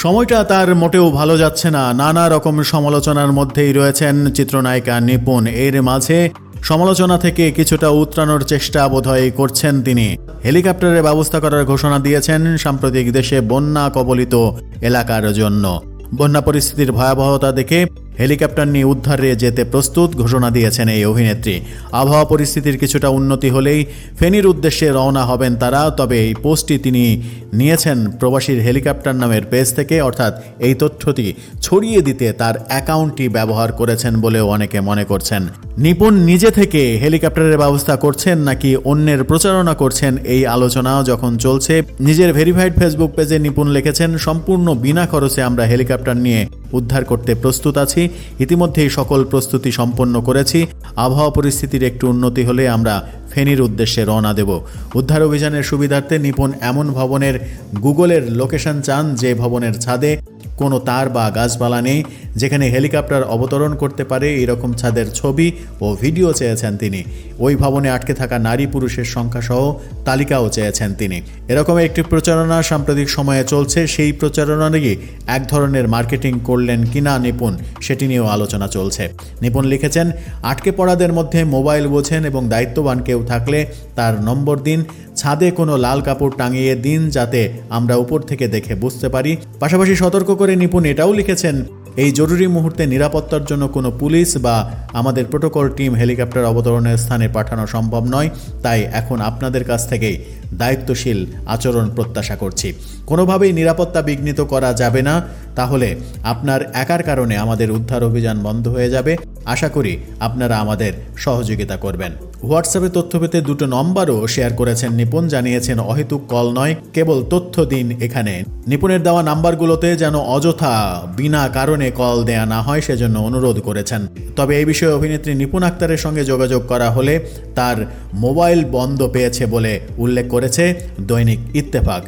সময়টা তার মোটেও ভালো যাচ্ছে না। নানা রকম সমালোচনার মধ্যেই রয়েছেন চিত্রনায়িকা নিপুণ। এর মাঝে সমালোচনা থেকে কিছুটা উতরানোর চেষ্টা বোধহয় করছেন তিনি। হেলিকপ্টারের ব্যবস্থা করার ঘোষণা দিয়েছেন সাম্প্রতিক দেশে বন্যা কবলিত এলাকার জন্য। বন্যা পরিস্থিতির ভয়াবহতা দেখে হেলিকপ্টার নিয়ে উদ্ধারে যেতে প্রস্তুত ঘোষণা দিয়েছেন এই অভিনেত্রী। আবহাওয়া পরিস্থিতির কিছুটা উন্নতি হলেই ফেনীর উদ্দেশ্যে রওনা হবেন তারা। তবে এই পোস্টটি তিনি নিয়েছেন প্রবাসীর হেলিকপ্টার নামের পেজ থেকে, অর্থাৎ এই তথ্যটি ছড়িয়ে দিতে তার অ্যাকাউন্টটি ব্যবহার করেছেন বলেও অনেকে মনে করছেন। নিপুণ নিজে থেকে হেলিকপ্টারের ব্যবস্থা করছেন নাকি অন্যের প্রচারণা করছেন, এই আলোচনা যখন চলছে। নিজের ভেরিফাইড ফেসবুক পেজে নিপুণ লিখেছেন, সম্পূর্ণ বিনা খরচে আমরা হেলিকপ্টার নিয়ে উদ্ধার করতে প্রস্তুত আছি। ইতিমধ্যেই সকল প্রস্তুতি সম্পন্ন করেছি। আবহাওয়া পরিস্থিতির একটু উন্নতি হলে আমরা ফেনীর উদ্দেশ্যে রওনা দেব। উদ্ধার অভিযানের সুবিধার্থে নিপুণ এমন ভবনের গুগলের লোকেশন চান যে ভবনের ছাদে কোনো তার বা গাছপালা নেই, যেখানে হেলিকপ্টার অবতরণ করতে পারে। এরকম ছাদের ছবি ও ভিডিও চেয়েছেন তিনি। ওই ভবনে আটকে থাকা নারী পুরুষের সংখ্যাসহ তালিকাও চেয়েছেন তিনি। এরকম একটি প্রচারণা সাম্প্রতিক সময়ে চলছে। সেই প্রচারণা নিয়ে এক ধরনের মার্কেটিং করলেন কিনা নিপুণ, সেটি নিয়েও আলোচনা চলছে। নিপুণ লিখেছেন, আটকে পড়াদের মধ্যে মোবাইল বোঝেন এবং দায়িত্ববান কেউ থাকলে তার নম্বর দিন। ছাদে কোনো লাল কাপড় টাঙিয়ে দিন যাতে আমরা উপর থেকে দেখে বুঝতে পারি। পাশাপাশি সতর্ক করে নিপুণ এটাও লিখেছেন, এই জরুরি মুহূর্তে নিরাপত্তার জন্য কোনো পুলিশ বা আমাদের প্রোটোকল টিম হেলিকপ্টার অবতরণের স্থানে পাঠানো সম্ভব নয়। তাই এখন আপনাদের কাছ থেকেই দায়িত্বশীল আচরণ প্রত্যাশা করছি। কোনোভাবেই নিরাপত্তা বিঘ্নিত করা যাবে না, তাহলে আপনার একার কারণে আমাদের উদ্ধার অভিযান বন্ধ হয়ে যাবে। আশা করি আপনারা আমাদের সহযোগিতা করবেন। হোয়াটসঅ্যাপে তথ্য পেতে দুটো নম্বরও শেয়ার করেছেন নিপুণ। জানিয়েছেন, অহেতুক কল নয়, কেবল তথ্য দিন এখানে। নিপুণের দেওয়া নাম্বারগুলোতে যেন অযথা বিনা কারণে কল দেয়া না হয় সেজন্য অনুরোধ করেছেন। তবে এই বিষয়ে অভিনেত্রী নিপুণ আক্তারের সঙ্গে যোগাযোগ করা হলে তার মোবাইল বন্ধ পেয়েছে বলে উল্লেখ করেছে দৈনিক ইত্তেফাক।